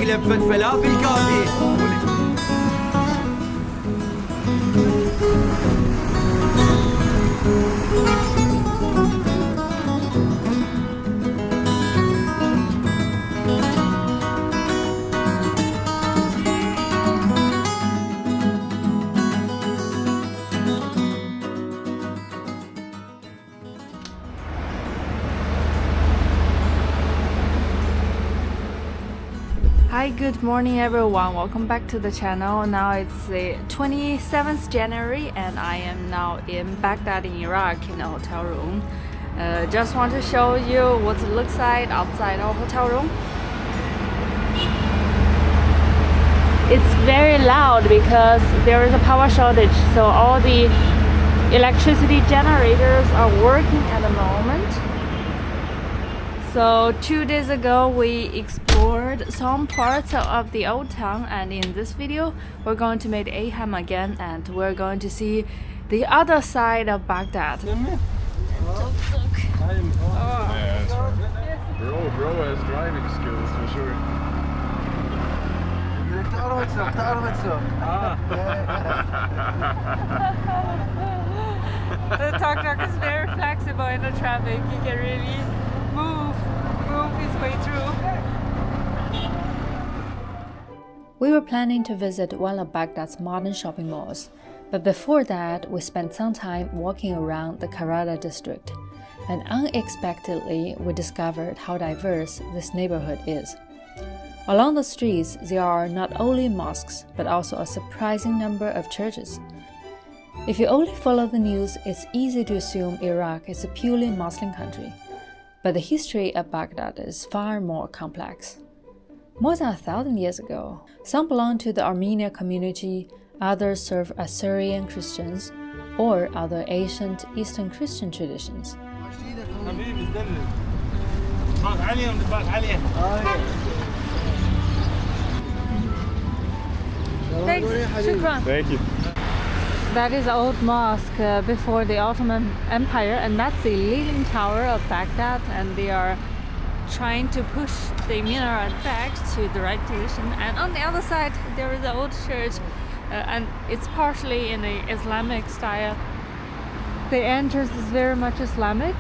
يقلب فد فلافل كافي. Hi, good morning everyone, welcome back to the channel. Now it's the 27th January and I am now in Baghdad in Iraq in a hotel room. Just want to show you what it looks like outside our hotel room. It's very loud because there is a power shortage, so all the electricity generators are working at the moment. So 2 days ago we explored some parts of the old town, and in this video we're going to make Aham again and we're going to see the other side of Baghdad. Yeah, that's right. Bro has driving skills for sure. The tuk-tuk is very flexible in the traffic, you can really move his way through. We were planning to visit one of Baghdad's modern shopping malls, but before that we spent some time walking around the Karada district, and unexpectedly we discovered how diverse this neighborhood is. Along the streets there are not only mosques but also a surprising number of churches. If you only follow the news, it's easy to assume Iraq is a purely Muslim country. But the history of Baghdad is far more complex. More than 1,000 years ago, some belonged to the Armenian community, others served Assyrian Christians, or other ancient Eastern Christian traditions. Thank you. That is old mosque before the Ottoman Empire, and that's the Leaning Tower of Baghdad, and they are trying to push the minaret back to the right position. And on the other side there is the old church, and it's partially in the Islamic style. The entrance is very much Islamic,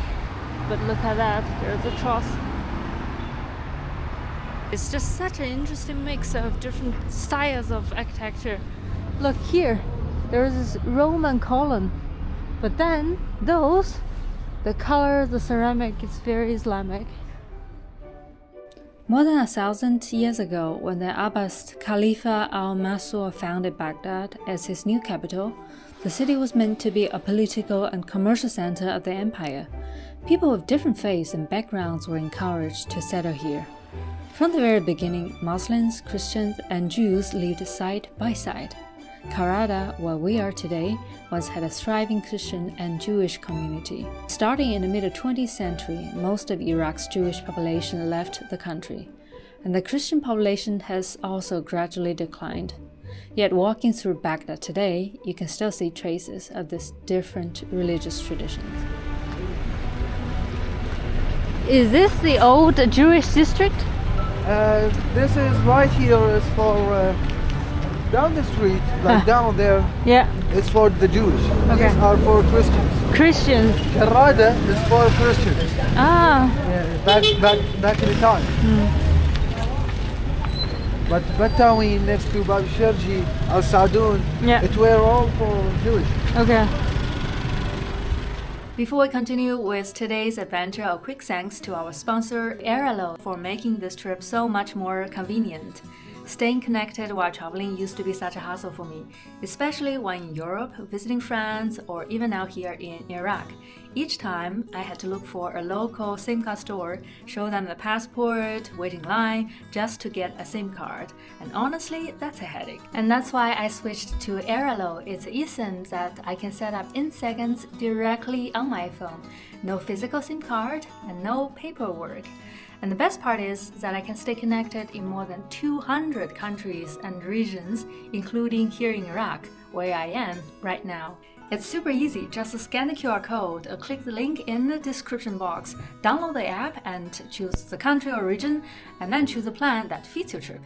but look at that, there's a cross. It's just such an interesting mix of different styles of architecture. Look here, there's this Roman column, but then the color of the ceramic is very Islamic. More than 1,000 years ago, when the Abbas Khalifa al-Mansur founded Baghdad as his new capital, the city was meant to be a political and commercial center of the empire. People with different faiths and backgrounds were encouraged to settle here. From the very beginning, Muslims, Christians, and Jews lived side by side. Karada, where we are today, once had a thriving Christian and Jewish community. Starting in the mid-20th century, most of Iraq's Jewish population left the country, and the Christian population has also gradually declined. Yet walking through Baghdad today, you can still see traces of these different religious traditions. Is this the old Jewish district? This is right here is for down the street, like down there. Yeah. It's for the Jews. Okay. These are for Christians. Christians. Karada is for Christians. Ah. Yeah, back in the time. But Batawi next to Bab Sherji, Al Sadoun, it were all for Jewish. Okay. Before we continue with today's adventure, a quick thanks to our sponsor, Airalo, for making this trip so much more convenient. Staying connected while traveling used to be such a hassle for me, especially when in Europe, visiting friends, or even out here in Iraq. Each time, I had to look for a local SIM card store, show them the passport, wait in line just to get a SIM card. And honestly, that's a headache. And that's why I switched to Airalo. It's eSIM that I can set up in seconds directly on my phone. No physical SIM card and no paperwork. And the best part is that I can stay connected in more than 200 countries and regions, including here in Iraq, where I am right now. It's super easy, just scan the QR code or click the link in the description box, download the app and choose the country or region, and then choose a plan that fits your trip.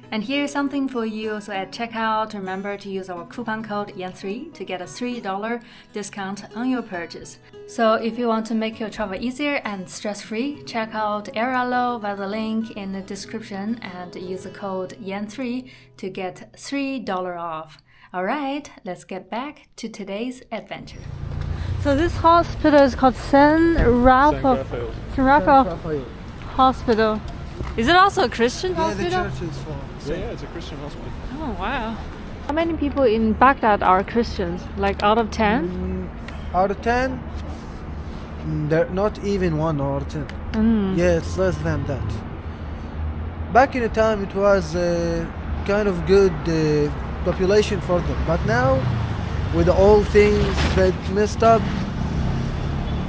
And here's something for you. So at checkout, remember to use our coupon code YEN3 to get a $3 discount on your purchase. So if you want to make your travel easier and stress-free, check out Airalo via the link in the description and use the code YEN3 to get $3 off. Alright, let's get back to today's adventure. So this hospital is called San Rafael Hospital. Is it also a Christian hospital? Yeah, the church is for. Yeah, it's a Christian hospital. Oh wow. How many people in Baghdad are Christians? Like out of 10? Out of 10, there not even 1 out of 10. Yeah, it's less than that. Back in the time, it was kind of good population for them, but now, with all things that messed up,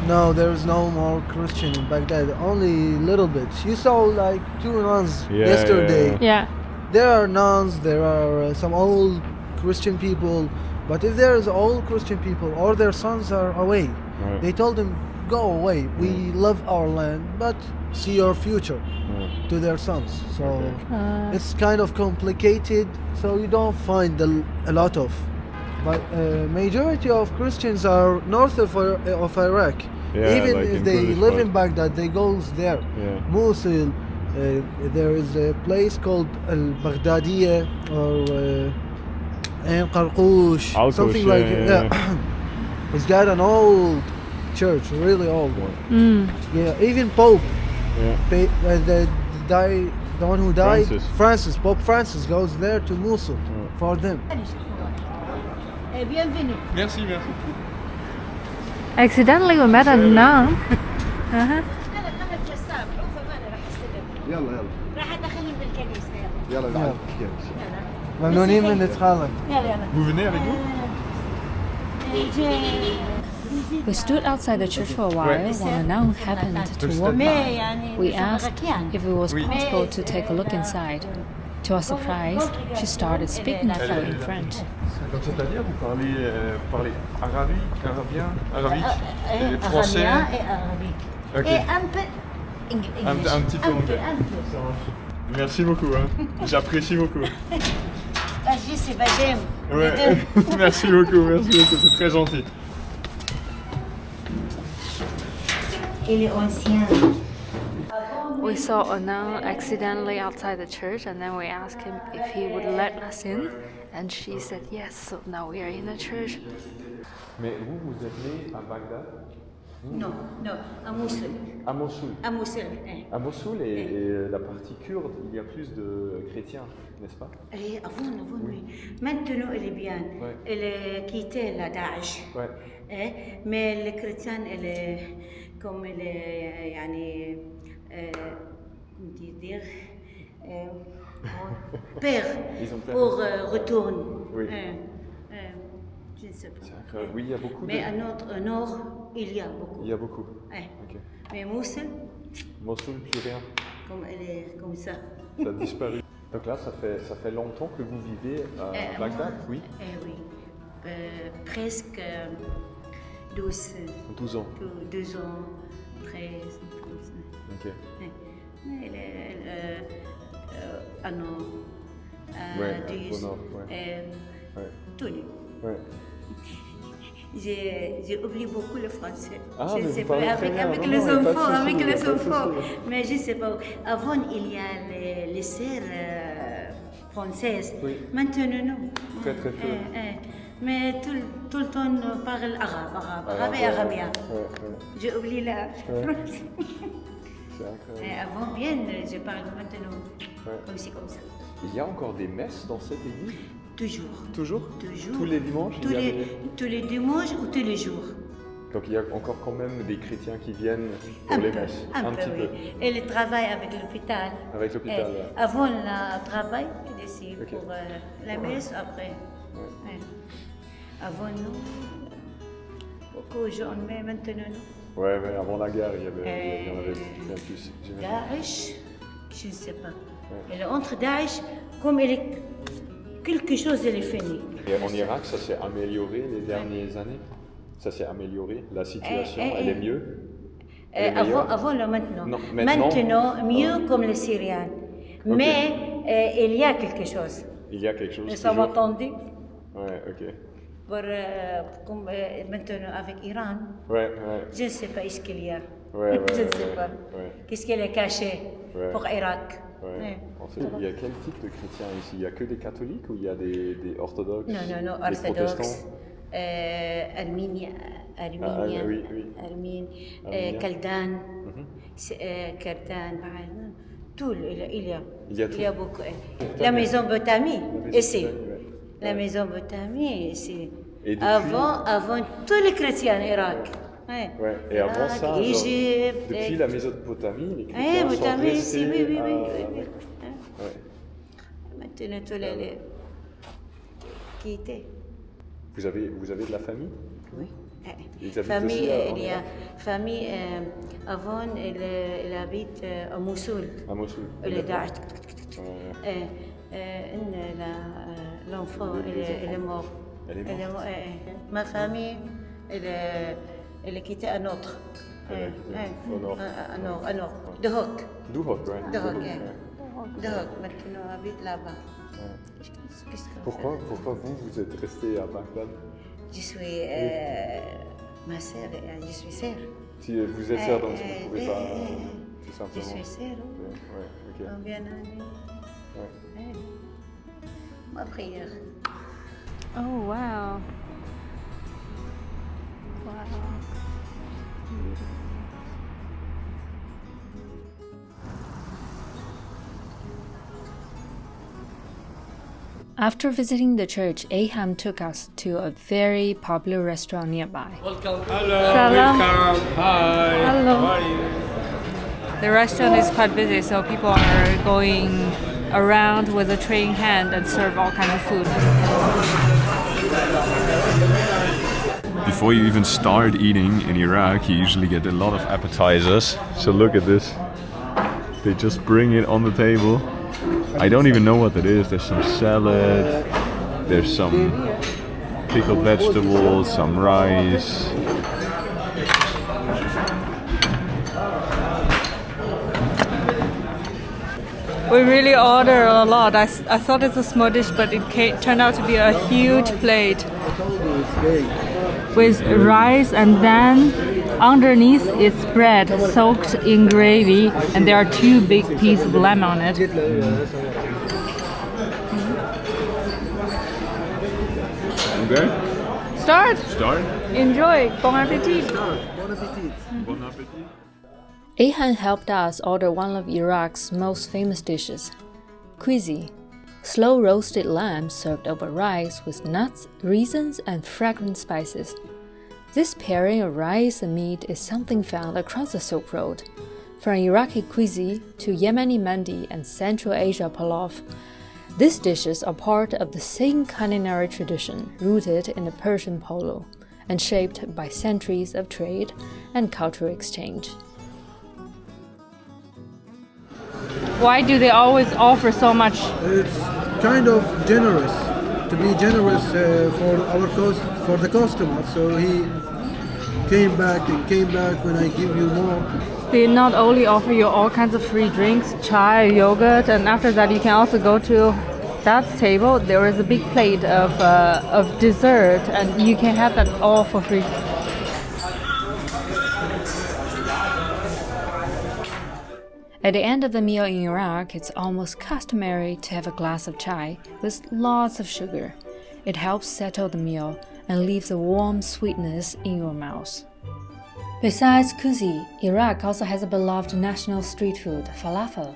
no, there's no more Christian in Baghdad. Only little bit. You saw like 2 nuns yesterday. Yeah. There are nuns, there are some old Christian people, but if there's old Christian people or their sons are away, they told them, go away, we love our land, but see your future to their sons. So it's kind of complicated, so you don't find a lot of. But majority of Christians are north of Iraq. Even like if they live in Baghdad, they go there. Mosul, there is a place called Al-Baghdadiyya or Ain Qarqoush, something like that. It's got an old church, really old one. Yeah, even Pope, the one who died, Pope Francis goes there to Mosul for them. Bienvenue. Merci, merci. Accidentally we met a nun. يلا يلا راح ادخلهم بالكنيسه يلا يلا. ممنونين من ندخلك. Vous venez avec nous? We stood outside the church for a while a nun happened to walk by. We asked if it was possible to take a look inside. To our surprise, she started speaking to her in French. Donc c'est-à-dire vous parlez arabique et français. Et Okay. un peu anglais. Un petit peu anglais. Merci beaucoup, hein. J'apprécie beaucoup. Je sais pas, j'aime. Ouais. Merci beaucoup, c'est très gentil. Il est ancien. We saw a nun accidentally outside the church and then we asked him if he would let us in and she said yes, so now we are in the church. Mais vous êtes né à Bagdad? Non, à Mossoul. À Mossoul. À Mossoul. À Mossoul et la partie kurde, il y a plus de chrétiens, n'est-ce pas? Avant, oui. Maintenant, elle est bien. Ouais. Elle a quitté la Daesh. Ouais. Mais les chrétiens, elle est comme elle est, comment dire, peur pour retourner. Oui. Je ne sais pas. C'est incroyable. Oui, il y a beaucoup. Mais au nord, il y a beaucoup. Il y a beaucoup. Okay. Mais Mossoul, plus rien. comme elle est comme ça. Ça a disparu. Donc là, ça fait longtemps que vous vivez à Bagdad, oui? Oui. Presque 12 ans. 12 ans, 13, comme ça. Ok. À nord, au nord, tout nu. Ouais. J'ai oublié beaucoup le français. Je ne sais pas, avec les enfants, mais je ne sais pas. Avant, il y a les sœurs françaises. Oui. Maintenant, non. Très peu. Mais tout le temps, on parle arabe et arabien. J'ai oublié la français. C'est incroyable. Avant, bien, je parle maintenant aussi comme ça. Il y a encore des messes dans cette église? Toujours. Toujours? Tous les dimanches? Tous les dimanches ou tous les jours. Donc il y a encore quand même des chrétiens qui viennent pour les messes? Un petit peu. Et le travail avec l'hôpital. Avec l'hôpital, Avant le travail, ici pour la messe, après. Avant, non. Beaucoup de gens, mais maintenant, non. Ouais, mais avant la guerre, il y en avait bien plus. Daesh, je ne sais pas. Et entre Daesh, comme il est quelque chose, il est fini. Et en Irak, ça s'est amélioré les dernières années? Ça s'est amélioré? La situation, elle est mieux? Avant le maintenant. Non, maintenant, mieux comme les Syriens. Okay. Mais il y a quelque chose. Il y a quelque chose. Nous sommes attendus Ouais, ok. pour maintenant avec Iran. Ouais. Je ne sais pas ce qu'il y a. Ouais, Je ne sais pas. Ouais. Qu'est-ce qu'elle est caché pour Irak. Ouais. En fait, il y a quel type de chrétiens ici? Il y a que des catholiques ou il y a des orthodoxes? Non, des orthodoxes. protestants? Arméniens, Kaldan, tout, il y a beaucoup. La Mésopotamie, ici. La Mésopotamie, ici. Avant tous les chrétiens en Irak. Ouais. Et avant Irak, ça, Égypte, depuis la Mésopotamie, les chrétiens sont restés oui. Ouais. Maintenant, tous les qui étaient. Vous avez de la famille? Oui. Famille, il y a famille avant, elle habite à Mossoul. À Mossoul. Elle est Daesh. L'enfant, elle est mort. Elle est morte. Ma famille, elle est quittée à Notre. Au nord. À Nord. Duhok. Duhok, ouais. Duhok, maintenant on habite là-bas. Pourquoi vous êtes resté à Bagdad? Je suis ma sœur, je suis sœur. Si vous êtes sœur, donc vous ne pouvez pas tout simplement. Je suis sœur. Ouais, ok. Combien d'années? Ouais. Ma prière. Oh, wow. After visiting the church, Aham took us to a very popular restaurant nearby. Welcome. Hello. Salam. Welcome. Hi. Hello. How are you? The restaurant is quite busy, so people are going around with a tray in hand and serve all kinds of food. Before you even start eating in Iraq, you usually get a lot of appetizers. So look at this. They just bring it on the table. I don't even know what it is. There's some salad, there's some pickled vegetables, some rice. We really ordered a lot. I thought it's a small dish, but it turned out to be a huge plate with rice, and then underneath it's bread soaked in gravy, and there are 2 big pieces of lamb on it. Okay. Start. Start. Enjoy. Bon appetit. Bon appetit. Bon appetit. Ahan helped us order one of Iraq's most famous dishes, quizi, slow roasted lamb served over rice with nuts, raisins, and fragrant spices. This pairing of rice and meat is something found across the Silk Road. From Iraqi quizi to Yemeni mandi and Central Asia palav, these dishes are part of the same culinary tradition rooted in the Persian polo and shaped by centuries of trade and cultural exchange. Why do they always offer so much? It's kind of generous, to be generous for the customer. So he came back when I give you more. They not only offer you all kinds of free drinks, chai, yogurt, and after that you can also go to that table. There is a big plate of dessert, and you can have that all for free. At the end of the meal in Iraq, it's almost customary to have a glass of chai with lots of sugar. It helps settle the meal and leaves a warm sweetness in your mouth. Besides kuzi, Iraq also has a beloved national street food, falafel.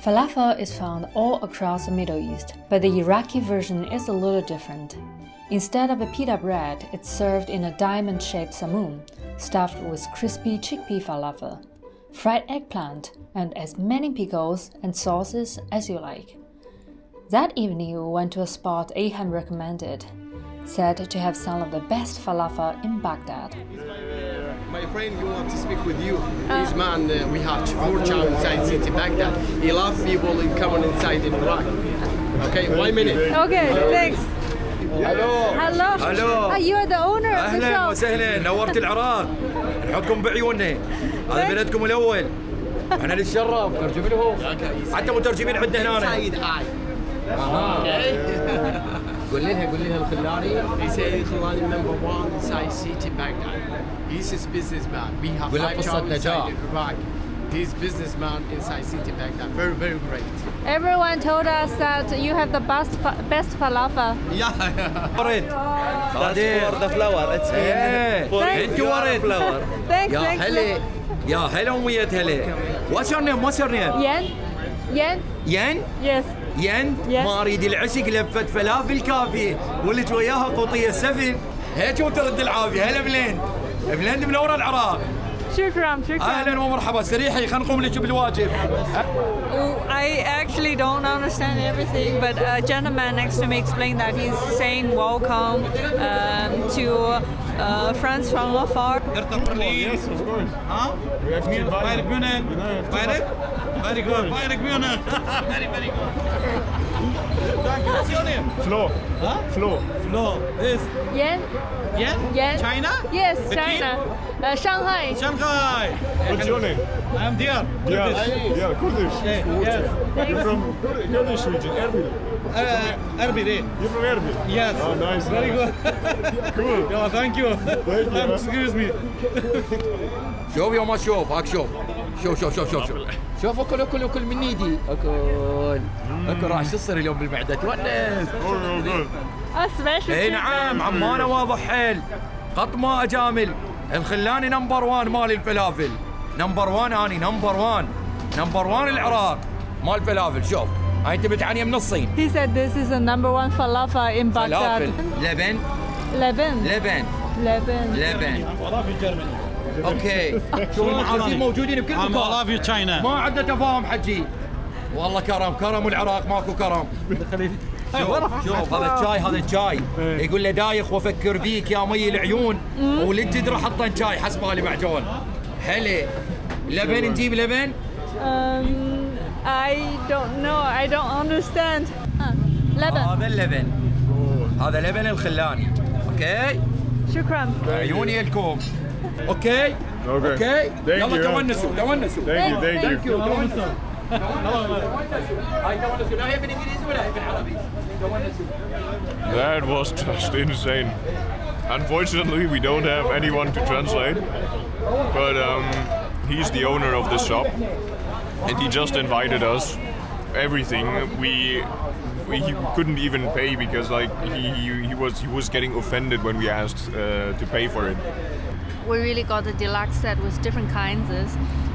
Falafel is found all across the Middle East, but the Iraqi version is a little different. Instead of a pita bread, it's served in a diamond-shaped samoon, stuffed with crispy chickpea falafel, fried eggplant, and as many pickles and sauces as you like. That evening we went to a spot Ahan recommended, said to have some of the best falafel in Baghdad. My friend, you want to speak with you. This man, we have 4 child inside city Baghdad. He loves people coming inside in Iraq. Okay, 1 minute. Okay, thanks. Hello. Hello. You are the owner of the shop. وسهلا نورت العراق نحطكم بعيوننا هذا بلدكم الأول احنا نتشرف ترجم لهم حتى مترجمين عندنا هنا Inside eye. قول لها الخلاني They say Khulani number one inside city Baghdad. He's a businessman. We have We'll have 5 to towns set that inside Iraq. He's businessman inside city Baghdad. Very, very great. Everyone told us that you have the best falafel. Yeah. ورد For the flower. It's انت ورد Thanks, يا thanks. هلا يا هلا ويا هلا What's your name? What's your name? Yen? Yen? ين Yes. ين Yes. ما اريد العشق لفة فلافل كافية ولت وياها قوطية سفن هيك وترد العافية هلا بلين بلين من ورا العراق Shukran, shukran. اهلا ومرحبا استريحي خلينا نقوم لك بالواجب I actually don't understand everything, but a gentleman next to me explained that he's saying welcome to friends from afar. Yes, of course. Huh? We have to invite Bayrak them. Munich. You know, you have to Bayrak? Very good. Bayrak Munich. Very, very good. Thank you. What's your name? Flo. Huh? Flo. Flo. This. Yen? Yen? Yen? China? Yes, Peking? China. Shanghai. Shanghai. What's your name? I am Diyar. Yeah, Kurdish. Yes. You're from Kurdish region, Erbil. Erbil. You're from Erbil? Yes. Oh, nice. Very good. Cool. Yeah, thank you. Thank you. Excuse me. شوف يوم ما تشوف هاك شوف شوف اكل من ايدي اكل راح شو تصير اليوم بالمعده تونس Oh, good. A special اي treatment. نعم عمانه واضح حيل قط ما اجامل الخلاني نمبر 1 مال الفلافل نمبر 1 اني نمبر 1 العراق مال الفلافل شوف هاي انت بتعني من الصين He said this is the number one falafel in فلافل Baghdad. لبن Lebanon. I love you, Germany. اوكي شوف المحاسين موجودين بكل I مكان love you, China. ما عنده تفاهم حجي والله كرم والعراق ماكو كرم شوف هذا الشاي يقول له دايخ وافكر بيك يا مي العيون وللجدر حطن شاي حسب بالي معجون هلا لبن نجيب لبن I don't know. I don't understand. Lebanon. هذا لبن الخلاني اوكي Shukran. عيوني لكم اوكي Okay. Thank يلا you. تونسوا Thank you. تونسوا هاي تونسوا لا هي بالانجليزي ولا هي بالعربي تونسوا That was just insane. Unfortunately, we don't have anyone to translate, but he's the owner of this shop, and he just invited us. Everything we couldn't even pay because like he was getting offended when we asked to pay for it. We really got the deluxe set with different kinds.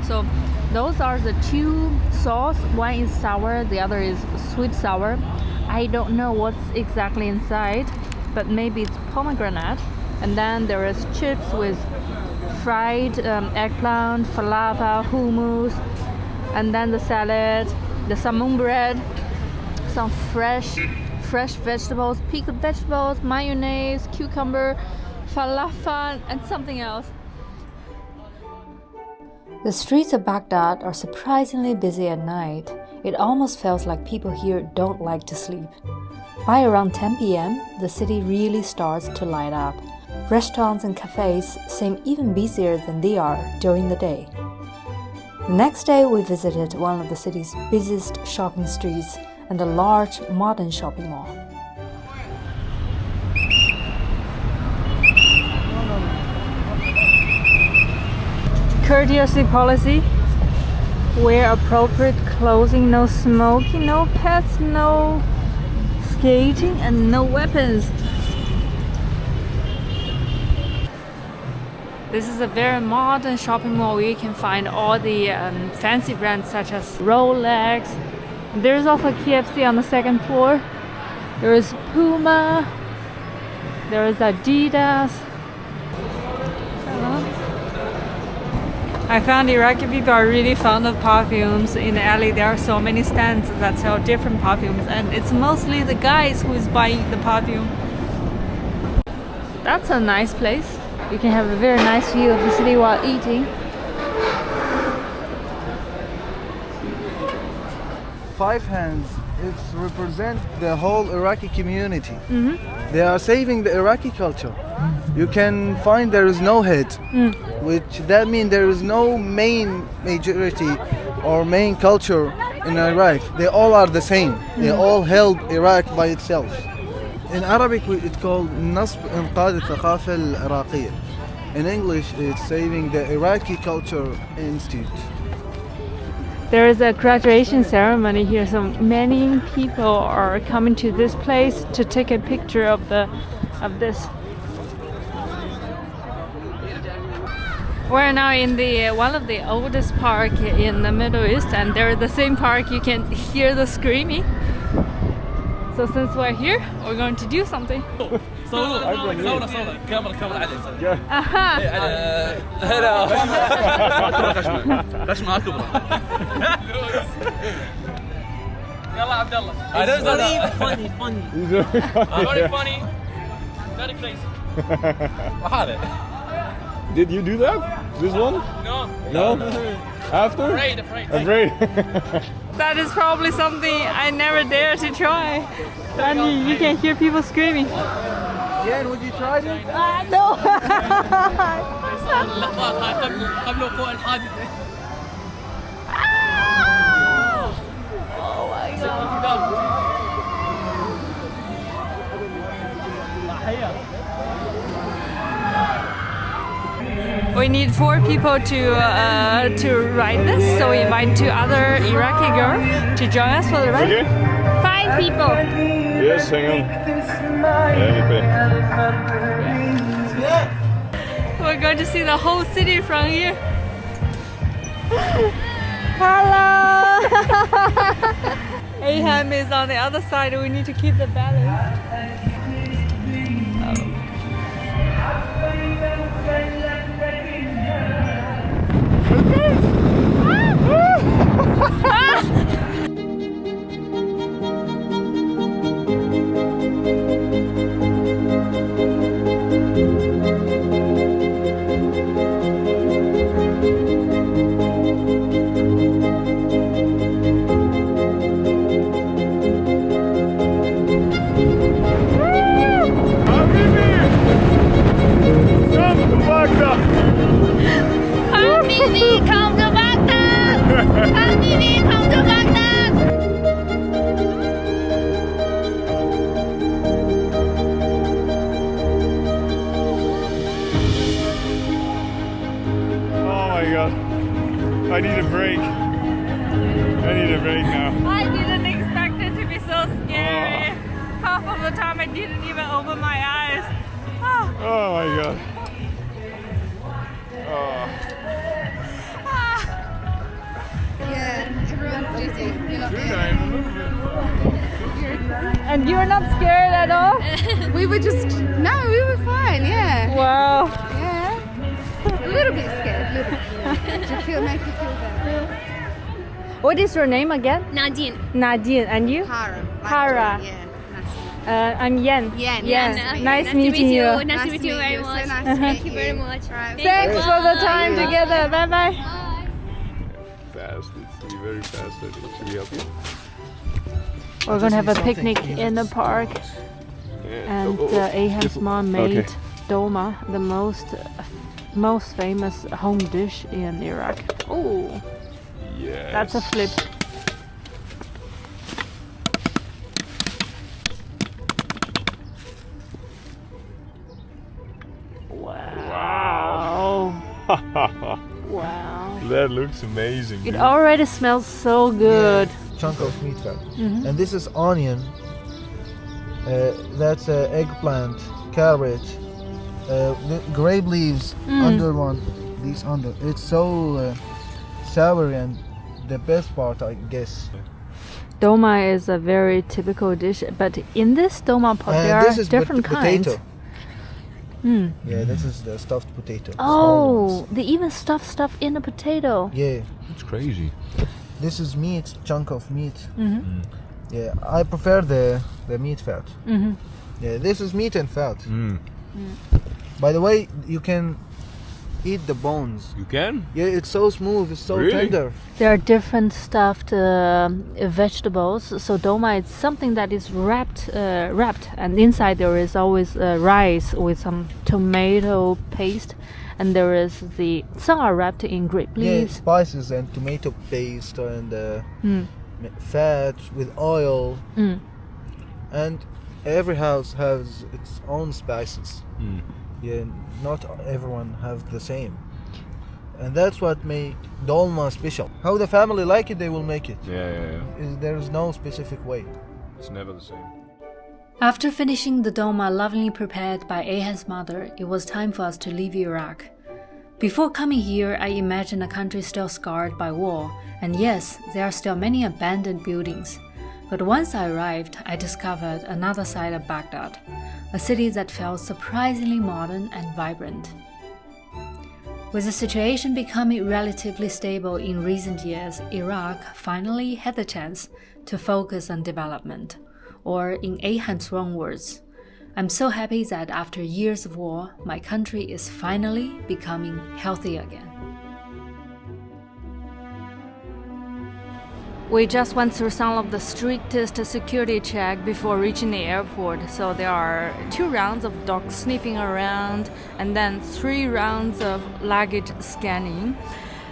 So those are the two sauce. One is sour, the other is sweet sour. I don't know what's exactly inside, but maybe it's pomegranate. And then there is chips with fried eggplant, falafel, hummus, and then the salad, the samoon bread, some fresh vegetables, pickled vegetables, mayonnaise, cucumber, falafel, and something else. The streets of Baghdad are surprisingly busy at night. It almost feels like people here don't like to sleep. By around 10 p.m., the city really starts to light up. Restaurants and cafes seem even busier than they are during the day. The next day, we visited one of the city's busiest shopping streets and a large modern shopping mall. Courtesy policy. Wear appropriate clothing, no smoking, no pets, no skating, and no weapons. This is a very modern shopping mall where you can find all the fancy brands such as Rolex. There's also KFC on the second floor. There is Puma. There is Adidas. I found Iraqi people are really fond of perfumes. In the alley, there are so many stands that sell different perfumes, and it's mostly the guys who is buying the perfume. That's a nice place. You can have a very nice view of the city while eating. 5 hands. It represents the whole Iraqi community. They are saving the Iraqi culture. You can find there is no head, which that means there is no main majority our main culture in Iraq. They all are the same. They all held Iraq by itself. In Arabic, it's called نصب إنقاذ الثقافة العراقية. In English, it's Saving the Iraqi Culture Institute. There is a graduation ceremony here, so many people are coming to this place to take a picture of this. We're now in the one of the oldest park in the Middle East, and they're the same park you can hear the screaming. So since we're here, we're going to do something. صورة كاميرا عليك. Aha! هلا خشمها كبرى. يلا عبد الله. Funny. Very funny. Very crazy. وهذا. Did you do that? This one? No? After? Afraid. That is probably something I never dare to try. And you can hear people screaming. Yeah, would you try this? No! اللقطات هاي قبل وقوع الحادث. Oh my god. We need 4 people to ride this, so we invite 2 other Iraqi girls to join us for the ride. Okay. 5 people. Yes, hang on. Let me pay. We're going to see the whole city from here. Hello! Aham is on the other side, we need to keep the balance. Come to Baghdad! Habibi, come to Baghdad! Oh my god. I need a break. Now. I didn't expect it to be so scary. Half of the time I didn't even open my eyes. Oh my god. Oh. Yeah, everyone's dizzy. You're not And you're not scared at all? We were fine, yeah. Wow. Yeah. A little bit scared, a little bit. To make you feel better. What is your name again? Nadine. Nadine. And you? Hara. Hara. Yeah. I'm Yen. Nice meeting you. Nice to meet you very much. Thank you very much. Right. Thanks for the time together. Bye bye. Fast. It's very fast. Should we help you? We're gonna have a picnic in the park. And Aham's mom made dolma, the most famous home dish in Iraq. Oh, yes. That's a flip. Wow. Wow. That looks amazing. It already smells so good. Yeah, chunk of meat fat. And this is onion. That's eggplant, carrot, the grape leaves under one. These under. It's so sour, and the best part, I guess. Dolma is a very typical dish, but in this dolma pot there are different kinds. Potato. Yeah, this is the stuffed potato. Oh, they even stuff in a potato. Yeah. It's crazy. This is meat, chunk of meat. Yeah, I prefer the meat fat. Yeah, this is meat and fat. By the way, you can eat the bones. You can? Yeah, it's so smooth, it's so Really? tender. There are different stuffed vegetables. So dolma is something that is wrapped, and inside there is always rice with some tomato paste, and there is some are wrapped in grape Yeah, leaves. spices and tomato paste and fat with oil. And every house has its own spices. Yeah, not everyone has the same. And that's what makes dolma special. How the family like it, they will make it. Yeah. There is no specific way. It's never the same. After finishing the dolma lovingly prepared by Ayhan's mother, it was time for us to leave Iraq. Before coming here, I imagined a country still scarred by war, and yes, there are still many abandoned buildings. But once I arrived, I discovered another side of Baghdad, a city that felt surprisingly modern and vibrant. With the situation becoming relatively stable in recent years, Iraq finally had the chance to focus on development, or in Ayhan's own words, I'm so happy that after years of war, my country is finally becoming healthy again. We just went through some of the strictest security check before reaching the airport. So there are 2 rounds of dog sniffing around and then 3 rounds of luggage scanning.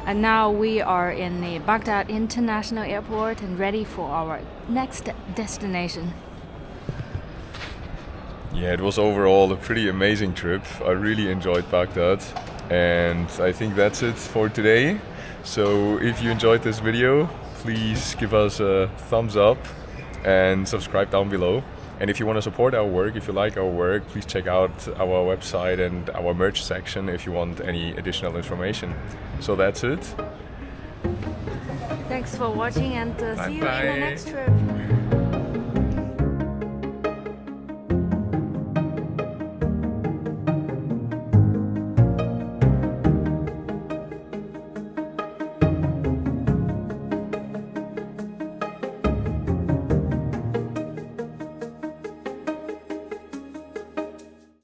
And now we are in the Baghdad International Airport and ready for our next destination. Yeah, it was overall a pretty amazing trip. I really enjoyed Baghdad, and I think that's it for today. So if you enjoyed this video, please give us a thumbs up and subscribe down below. And if you want to support our work, if you like our work, please check out our website and our merch section if you want any additional information. So that's it. Thanks for watching, and see you in the next trip.